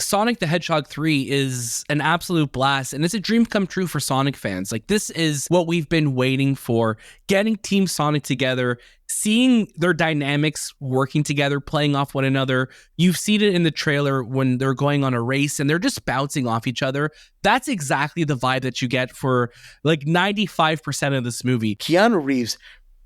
Sonic the Hedgehog 3 is an absolute blast, and it's a dream come true for Sonic fans. Like, this is what we've been waiting for, getting Team Sonic together, seeing their dynamics working together, playing off one another. You've seen it in the trailer when they're going on a race and they're just bouncing off each other. That's exactly the vibe that you get for like 95% of this movie. Keanu Reeves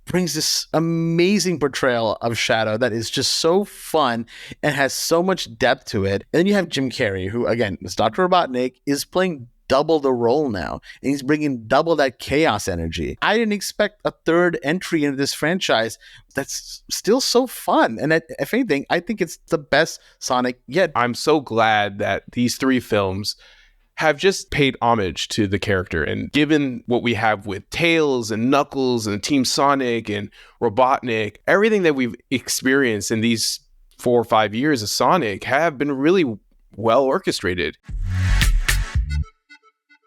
brings this amazing portrayal of Shadow that is just so fun and has so much depth to it. And then you have Jim Carrey, who, again, is Dr. Robotnik, is playing double the role now, and he's bringing double that chaos energy. I didn't expect a third entry into this franchise that's still so fun. And if anything, I think it's the best Sonic yet. I'm so glad that these three films have just paid homage to the character. And given what we have with Tails and Knuckles and Team Sonic and Robotnik, everything that we've experienced in these 4 or 5 years of Sonic have been really well orchestrated.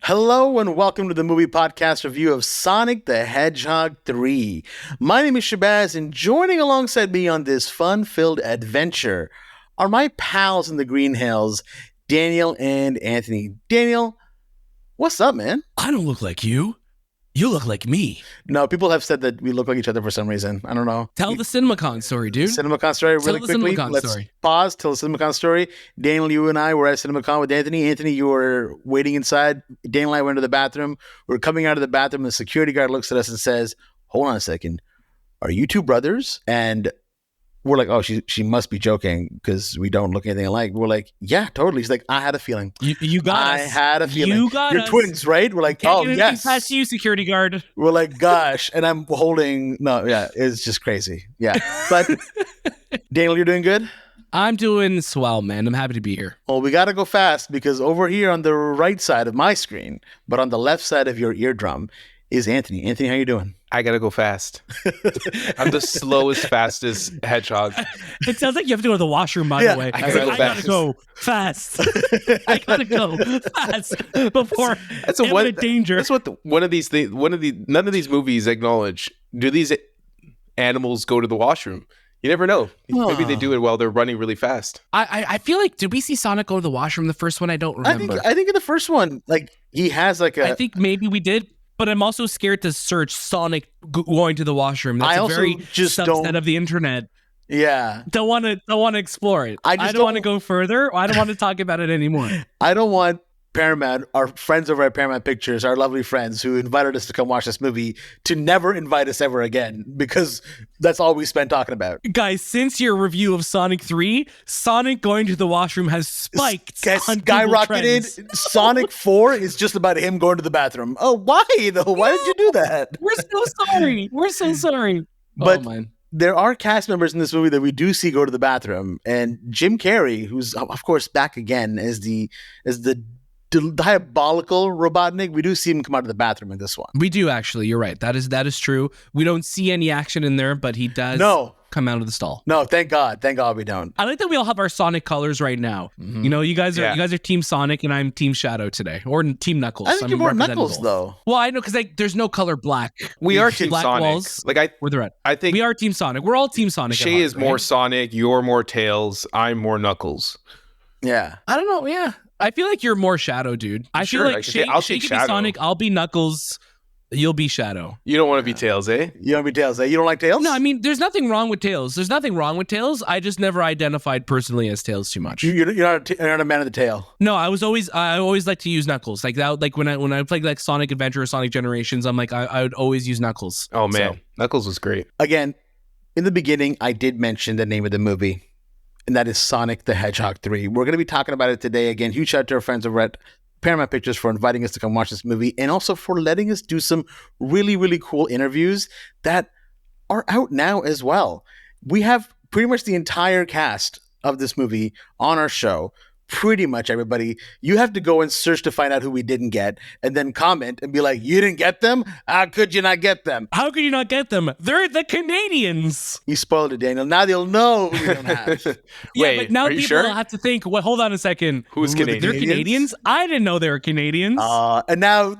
Hello and welcome to the movie podcast review of Sonic the Hedgehog 3. My name is Shahbaz, and joining alongside me on this fun-filled adventure are my pals in the Green Hills, Daniel and Anthony. Daniel, what's up, man? I don't look like you. You look like me. No, people have said that we look like each other for some reason. I don't know. Tell the CinemaCon story, dude. CinemaCon story really quickly. Let's pause, tell the CinemaCon story. Daniel, you and I were at CinemaCon with Anthony. Anthony, you were waiting inside. Daniel and I went to the bathroom. We were coming out of the bathroom. The security guard looks at us and says, "Hold on a second. Are you two brothers?" And we're like, "Oh, she must be joking because we don't look anything alike." We're like, "Yeah, totally." She's like, "I had a feeling. You got I us. had a feeling. You got You're us. twins, right?" We're like, Can't "Oh, get yes." past you, security guard. We're like, "Gosh," and I'm holding. No, yeah, it's just crazy. Yeah, but Daniel, you're doing good. I'm doing swell, man. I'm happy to be here. Well, we got to go fast because over here on the right side of my screen, but on the left side of your eardrum, is Anthony. Anthony, how you doing? I gotta go fast. I'm the slowest, fastest hedgehog. It sounds like you have to go to the washroom, by the way. I gotta go fast. I gotta go fast before That's I'm in danger. That's what none of these movies acknowledge. Do these animals go to the washroom? You never know. Maybe they do it while they're running really fast. I feel like, did we see Sonic go to the washroom the first one? I don't remember. I think in the first one, like, he has like a... I think maybe we did. But I'm also scared to search Sonic going to the washroom. That's a very subset of the internet. Yeah. Don't want to explore it. I don't want to go further. I don't want to talk about it anymore. I don't want Paramount, our friends over at Paramount Pictures, our lovely friends who invited us to come watch this movie, to never invite us ever again, because that's all we spent talking about. Guys, since your review of Sonic 3, Sonic going to the washroom has spiked. Skyrocketed. Sonic 4 is just about him going to the bathroom. Oh, why though? Why did you do that? We're so sorry. We're so sorry. But there are cast members in this movie that we do see go to the bathroom, and Jim Carrey, who's of course back again as the diabolical Robotnik, we do see him come out of the bathroom in this one. We do, actually. You're right. That is true. We don't see any action in there, but he does come out of the stall. No, thank God. Thank God we don't. I like that we all have our Sonic colors right now. Mm-hmm. You know, you guys are Team Sonic and I'm Team Shadow today, or Team Knuckles. I think you're more Knuckles though. Well, I know because there's no color black. We are Team Sonic. Walls, we're the red. I think we are Team Sonic. We're all Team Sonic. Shay is more Sonic. You're more Tails. I'm more Knuckles. Yeah. I don't know. Yeah. I feel like you're more Shadow, dude. I feel like Shay could be Sonic, I'll be Knuckles, you'll be Shadow. You don't want to be Tails, eh? You don't want to be Tails, eh? You don't like Tails? No, I mean, there's nothing wrong with Tails. I just never identified personally as Tails too much. You're not a man of the tail. No, I always like to use Knuckles. Like that, like when I played like Sonic Adventure or Sonic Generations, I'm like, I would always use Knuckles. Oh man, Knuckles was great. Again, in the beginning, I did mention the name of the movie, and that is Sonic the Hedgehog 3. We're going to be talking about it today. Again, huge shout out to our friends over at Paramount Pictures for inviting us to come watch this movie, and also for letting us do some really, really cool interviews that are out now as well. We have pretty much the entire cast of this movie on our show. Pretty much everybody. You have to go and search to find out who we didn't get, and then comment and be like, "You didn't get them? How could you not get them? How could you not get them? They're the Canadians." You spoiled it, Daniel. Now they'll know who we don't have. Wait, but now people have to think, well, hold on a second. Who's Canadian? They're Canadians? I didn't know they were Canadians. And now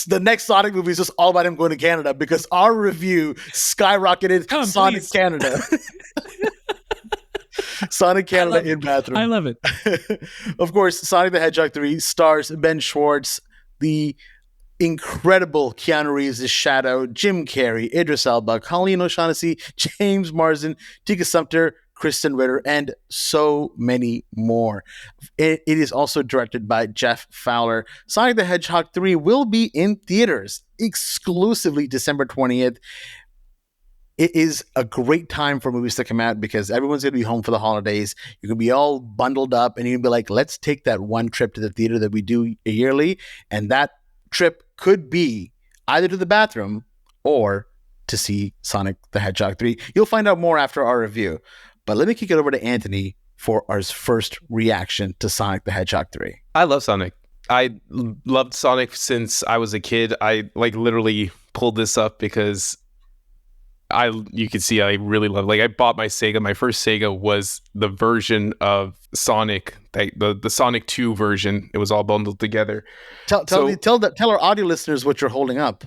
the next Sonic movie is just all about him going to Canada because our review skyrocketed Sonic Canada. Sonic Canada in bathroom. I love it. Of course, Sonic the Hedgehog 3 stars Ben Schwartz, the incredible Keanu Reeves as Shadow, Jim Carrey, Idris Elba, Colleen O'Shaughnessey, James Marsden, Tika Sumpter, Krysten, Ritter, and so many more. It is also directed by Jeff Fowler. Sonic the Hedgehog 3 will be in theaters exclusively December 20th. It is a great time for movies to come out because everyone's going to be home for the holidays. You can be all bundled up and you can be like, let's take that one trip to the theater that we do yearly. And that trip could be either to the bathroom or to see Sonic the Hedgehog 3. You'll find out more after our review. But let me kick it over to Anthony for our first reaction to Sonic the Hedgehog 3. I love Sonic. I loved Sonic since I was a kid. I literally pulled this up because you can see I really love, I bought my Sega. My first Sega was the version of Sonic, the Sonic 2 version. It was all bundled together. Tell our audio listeners what you're holding up.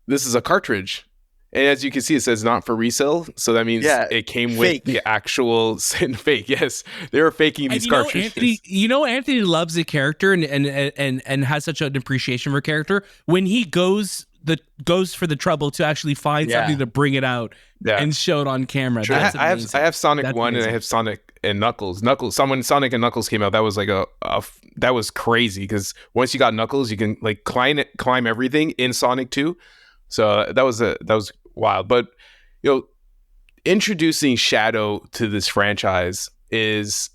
This is a cartridge. And as you can see, it says not for resale. So that means it came with the actual fake. Yes, they were faking these cartridges. Anthony loves a character and has such an appreciation for a character. When he goes for the trouble to actually find something to bring it out and show it on camera. Sure. I have Sonic 1 and I have Sonic and Knuckles. When Sonic and Knuckles came out, that was that was crazy because once you got Knuckles, you can climb everything in Sonic 2. So that was wild. But introducing Shadow to this franchise is,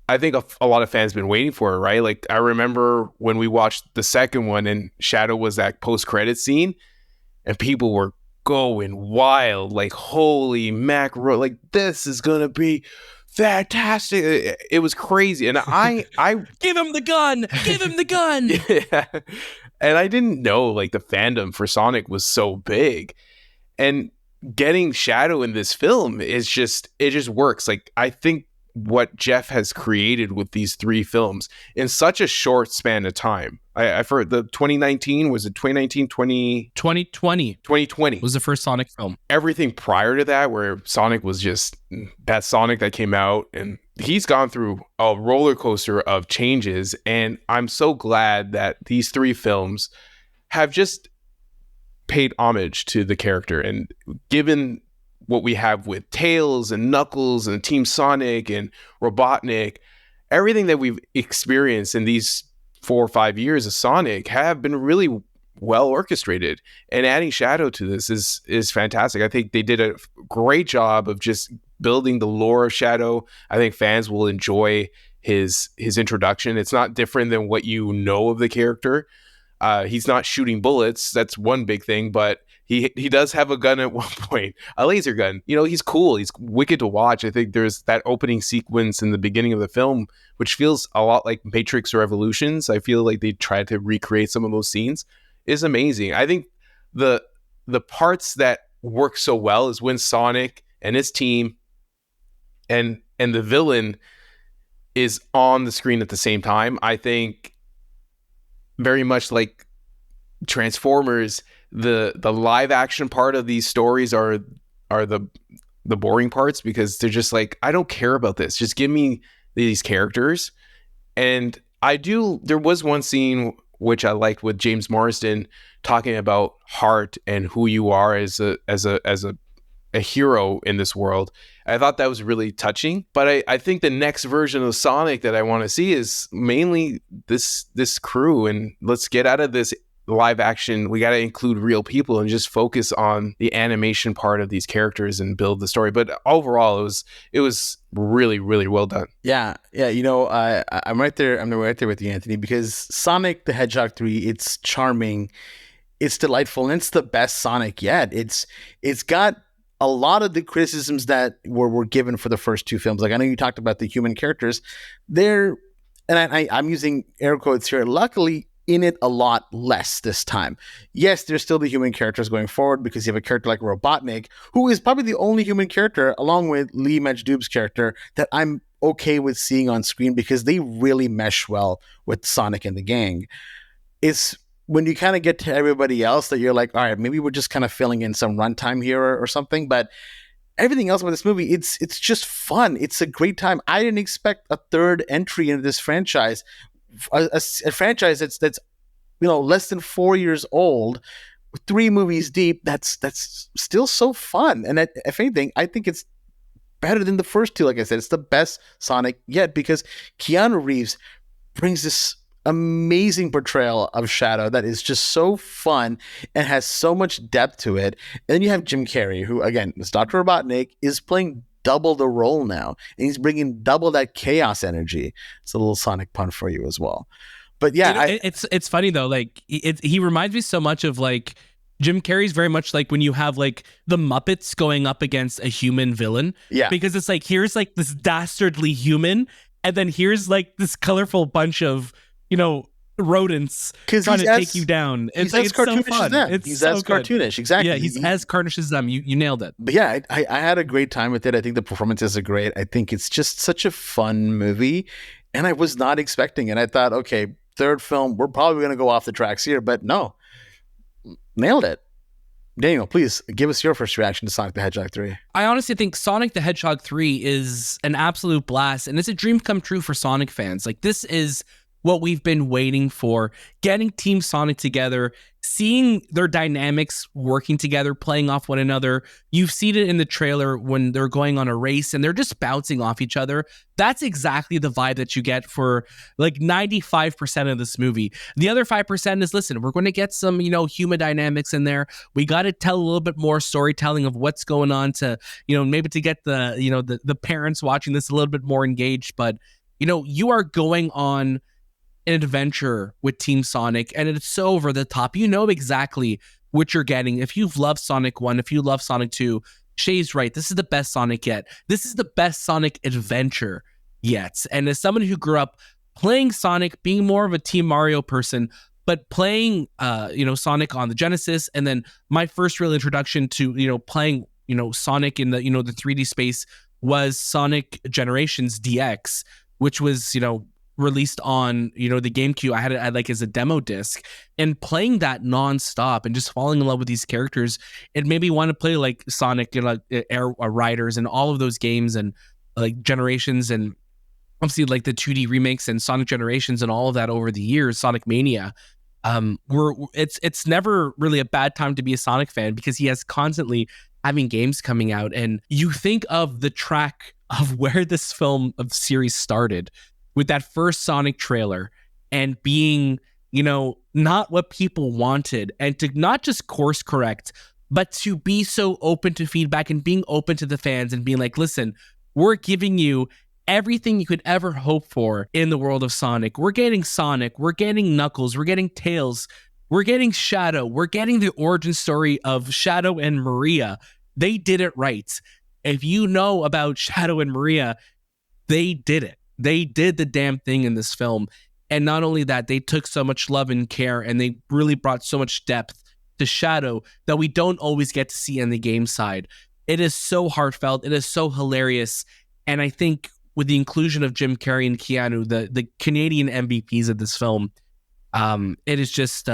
I think, a lot of fans been waiting for it, right? I remember when we watched the second one and Shadow was that post-credit scene and people were going wild, holy mackerel, this is gonna be fantastic. It was crazy. And I give him the gun. Yeah. And I didn't know the fandom for Sonic was so big. And getting Shadow in this film it just works. I think what Jeff has created with these three films in such a short span of time. I've heard the 2019, was it 2019, 2020 was the first Sonic film. Everything prior to that, where Sonic was just that Sonic that came out, and he's gone through a roller coaster of changes. And I'm so glad that these three films have just paid homage to the character, and given what we have with Tails and Knuckles and Team Sonic and Robotnik, everything that we've experienced in these 4 or 5 years of Sonic have been really well orchestrated. And adding Shadow to this is fantastic. I think they did a great job of just building the lore of Shadow. I think fans will enjoy his introduction. It's not different than what you know of the character. He's not shooting bullets. That's one big thing, but he does have a gun at one point, a laser gun. He's cool. He's wicked to watch. I think there's that opening sequence in the beginning of the film, which feels a lot like Matrix or Evolutions. I feel like they tried to recreate some of those scenes. Is amazing. I think the parts that work so well is when Sonic and his team and the villain is on the screen at the same time. I think very much like Transformers, the live action part of these stories are the boring parts, because they're just I don't care about this. Just give me these characters. And there was one scene which I liked with James Marsden talking about heart and who you are as a hero in this world. I thought that was really touching. But I think the next version of Sonic that I want to see is mainly this crew, and let's get out of this live action. We got to include real people and just focus on the animation part of these characters and build the story. But overall, it was really, really well done. Yeah. I'm right there. I'm right there with you, Anthony, because Sonic the Hedgehog 3, it's charming, it's delightful, and it's the best Sonic yet. It's got a lot of the criticisms that were given for the first two films. I know you talked about the human characters. And I'm using air quotes here, luckily, in it a lot less this time. Yes, there's still the human characters going forward, because you have a character like Robotnik, who is probably the only human character, along with Lee Majdoub's character, that I'm okay with seeing on screen, because they really mesh well with Sonic and the gang. It's when you kind of get to everybody else that you're like, all right, maybe we're just kind of filling in some runtime here or something. But everything else about this movie, it's just fun. It's a great time. I didn't expect a third entry into this franchise, a franchise that's less than 4 years old, 3 movies deep. That's still so fun. And if anything, I think it's better than the first two. Like I said, it's the best Sonic yet because Keanu Reeves brings this amazing portrayal of Shadow that is just so fun and has so much depth to it. And then you have Jim Carrey, who, again, as Dr. Robotnik, is playing double the role now, and he's bringing double that chaos energy. It's a little Sonic pun for you as well. But yeah, it's funny though. Like he reminds me so much of like Jim Carrey's very much like when you have like the Muppets going up against a human villain. Yeah, because it's like here's like this dastardly human, and then here's like this colorful bunch of rodents trying to take you down. He's as cartoonish as them. He's as cartoonish, exactly. Yeah, he's as cartoonish as them. You nailed it. But yeah, I had a great time with it. I think the performances are great. I think it's just such a fun movie, and I was not expecting it. I thought, okay, third film, we're probably going to go off the tracks here, but no, nailed it. Daniel, please give us your first reaction to Sonic the Hedgehog 3. I honestly think Sonic the Hedgehog 3 is an absolute blast, and it's a dream come true for Sonic fans. Like, this is what we've been waiting for, getting Team Sonic together, seeing their dynamics working together, playing off one another. You've seen it in the trailer when they're going on a race and they're just bouncing off each other. That's exactly the vibe that you get for like 95% of this movie. The other 5% is, listen, we're going to get some, human dynamics in there. We got to tell a little bit more storytelling of what's going on to, maybe to get the parents watching this a little bit more engaged. But, you are going on an adventure with Team Sonic, and it's so over the top. You know exactly what you're getting. If you've loved Sonic 1, if you love Sonic 2, Shay's right. This is the best Sonic yet. This is the best Sonic adventure yet. And as someone who grew up playing Sonic, being more of a Team Mario person, but playing, Sonic on the Genesis, and then my first real introduction to, playing, Sonic in the, the 3D space was Sonic Generations DX, which was, released on the GameCube. I had it like as a demo disc, and playing that nonstop and just falling in love with these characters, it made me want to play like Sonic and Air Riders and all of those games, and like Generations, and obviously like the 2D remakes and Sonic Generations and all of that over the years. Sonic Mania. It's never really a bad time to be a Sonic fan because he has constantly having games coming out, and you think of the track of where this film of series started with that first Sonic trailer and being, not what people wanted, and to not just course correct, but to be so open to feedback and being open to the fans and being like, listen, we're giving you everything you could ever hope for in the world of Sonic. We're getting Sonic, we're getting Knuckles, we're getting Tails, we're getting Shadow, we're getting the origin story of Shadow and Maria. They did it right. If you know about Shadow and Maria, they did it. They did the damn thing in this film. And not only that, they took so much love and care, and they really brought so much depth to Shadow that we don't always get to see on the game side. It is so heartfelt. It is so hilarious. And I think with the inclusion of Jim Carrey and Keanu, the Canadian MVPs of this film, it is just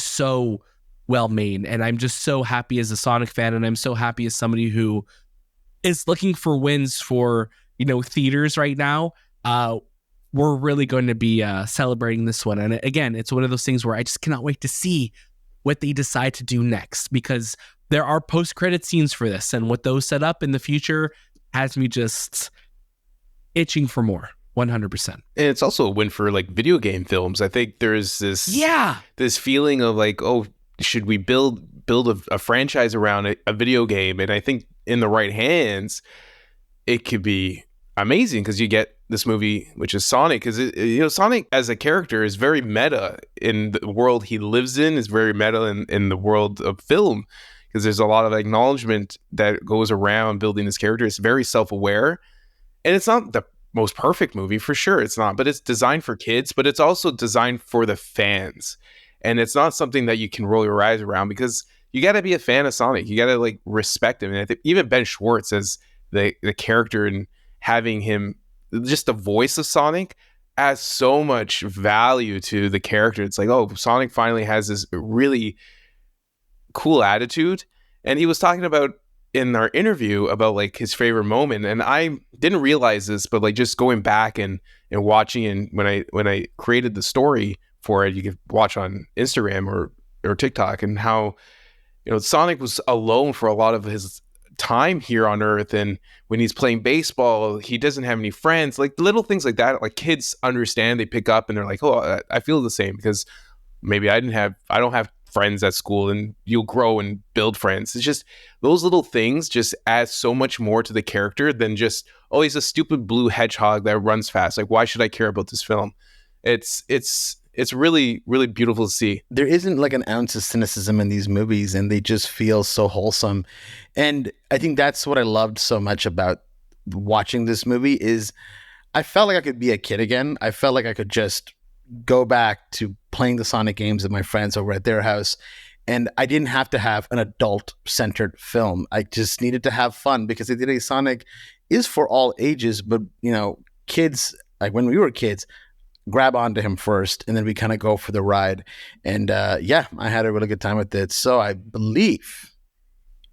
so well made. And I'm just so happy as a Sonic fan, and I'm so happy as somebody who is looking for wins for theaters right now. We're really going to be celebrating this one. And again, it's one of those things where I just cannot wait to see what they decide to do next, because there are post-credit scenes for this, and what those set up in the future has me just itching for more. 100%. And it's also a win for like video game films. I think there's this feeling of like, oh, should we build a franchise around a video game? And I think in the right hands, it could be amazing, because you get this movie, which is Sonic, because Sonic as a character is very meta in the world he lives in, is very meta in the world of film, because there's a lot of acknowledgement that goes around building this character. It's very self-aware, and it's not the most perfect movie, for sure it's not, but it's designed for kids, but it's also designed for the fans, and it's not something that you can roll your eyes around, because you got to be a fan of Sonic. You got to like respect him. And I think even Ben Schwartz as the character, and having him, just the voice of Sonic, adds so much value to the character. It's like, oh, Sonic finally has this really cool attitude. And he was talking about in our interview about like his favorite moment, and I didn't realize this, but like just going back and watching, and when I created the story for it, you could watch on Instagram or TikTok, and how, you know, Sonic was alone for a lot of his time here on Earth, and when he's playing baseball, he doesn't have any friends. Like little things like that, like kids understand, they pick up, and they're like, oh, I feel the same, because maybe I don't have friends at school, and you'll grow and build friends. It's just those little things just add so much more to the character than just, oh, he's a stupid blue hedgehog that runs fast. Like, why should I care about this film? It's really, really beautiful to see. There isn't like an ounce of cynicism in these movies, and they just feel so wholesome. And I think that's what I loved so much about watching this movie is I felt like I could be a kid again. I felt like I could just go back to playing the Sonic games with my friends over at their house, and I didn't have to have an adult-centered film. I just needed to have fun, because at the end of the day, Sonic is for all ages, but, you know, kids, like when we were kids, grab onto him first, and then we kind of go for the ride. And yeah, I had a really good time with it. So I believe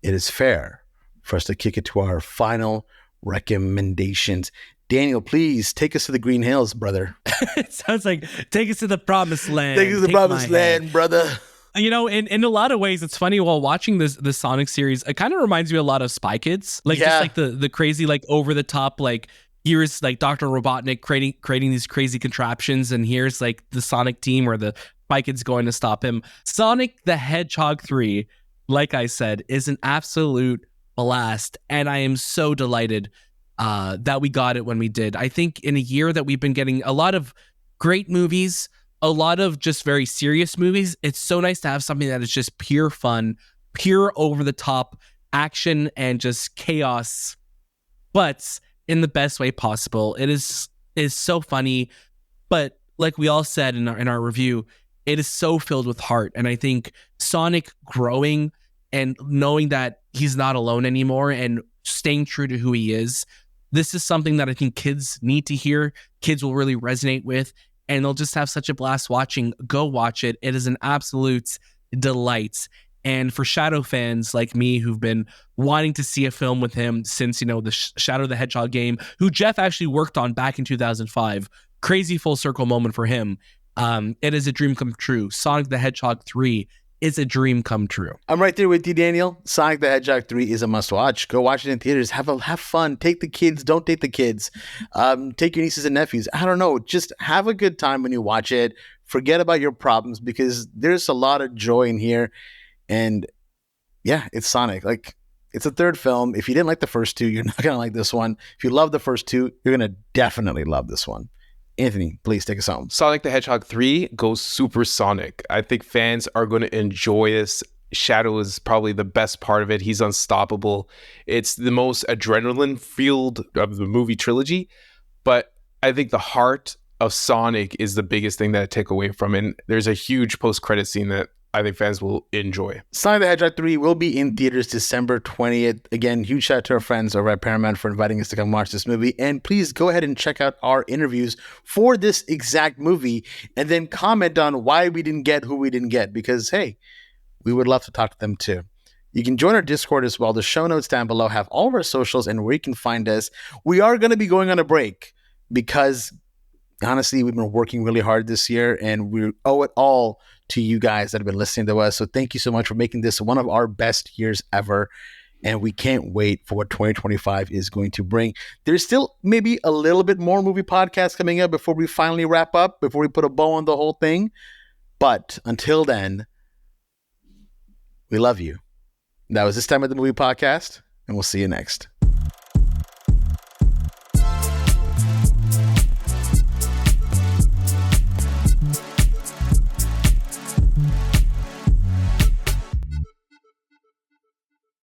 it is fair for us to kick it to our final recommendations. Daniel, please take us to the Green Hills, brother. It sounds like take us to the promised land. Take us to the promised land, brother. You know, in a lot of ways, it's funny while watching the Sonic series, it kind of reminds me a lot of Spy Kids. Like, just like the crazy, like over the top, like here's like Dr. Robotnik creating these crazy contraptions, and here's like the Sonic team or the Spy Kids going to stop him. Sonic the Hedgehog 3, like I said, is an absolute blast, and I am so delighted that we got it when we did. I think in a year that we've been getting a lot of great movies, a lot of just very serious movies, it's so nice to have something that is just pure fun, pure over the top action and just chaos, but in the best way possible. It is so funny, but like we all said in our review, it is so filled with heart. And I think Sonic growing and knowing that he's not alone anymore and staying true to who he is, this is something that I think kids need to hear. Kids will really resonate with, and they'll just have such a blast watching. Go watch it. It is an absolute delight. And for Shadow fans like me who've been wanting to see a film with him since, you know, the Shadow the Hedgehog game, who Jeff actually worked on back in 2005, crazy full circle moment for him. It is a dream come true. Sonic the Hedgehog 3 is a dream come true. I'm right there with you, Daniel. Sonic the Hedgehog 3 is a must watch. Go watch it in theaters. Have fun. Take the kids. Don't take the kids. Take your nieces and nephews. I don't know. Just have a good time when you watch it. Forget about your problems, because there's a lot of joy in here. And yeah, it's Sonic. Like, it's a third film. If you didn't like the first two, you're not going to like this one. If you love the first two, you're going to definitely love this one. Anthony, please take us home. Sonic the Hedgehog 3 goes super Sonic. I think fans are going to enjoy this. Shadow is probably the best part of it. He's unstoppable. It's the most adrenaline-fueled of the movie trilogy. But I think the heart of Sonic is the biggest thing that I take away from it. And there's a huge post-credit scene that I think fans will enjoy. Sonic the Hedgehog 3 will be in theaters December 20th. Again, huge shout out to our friends over at Paramount for inviting us to come watch this movie. And please go ahead and check out our interviews for this exact movie, and then comment on why we didn't get who we didn't get, because, hey, we would love to talk to them too. You can join our Discord as well. The show notes down below have all of our socials and where you can find us. We are going to be going on a break because, honestly, we've been working really hard this year, and we owe it all to you guys that have been listening to us. So thank you so much for making this one of our best years ever. And we can't wait for what 2025 is going to bring. There's still maybe a little bit more movie podcasts coming up before we finally wrap up, before we put a bow on the whole thing. But until then, we love you. That was This Time at the Movie Podcast, and we'll see you next.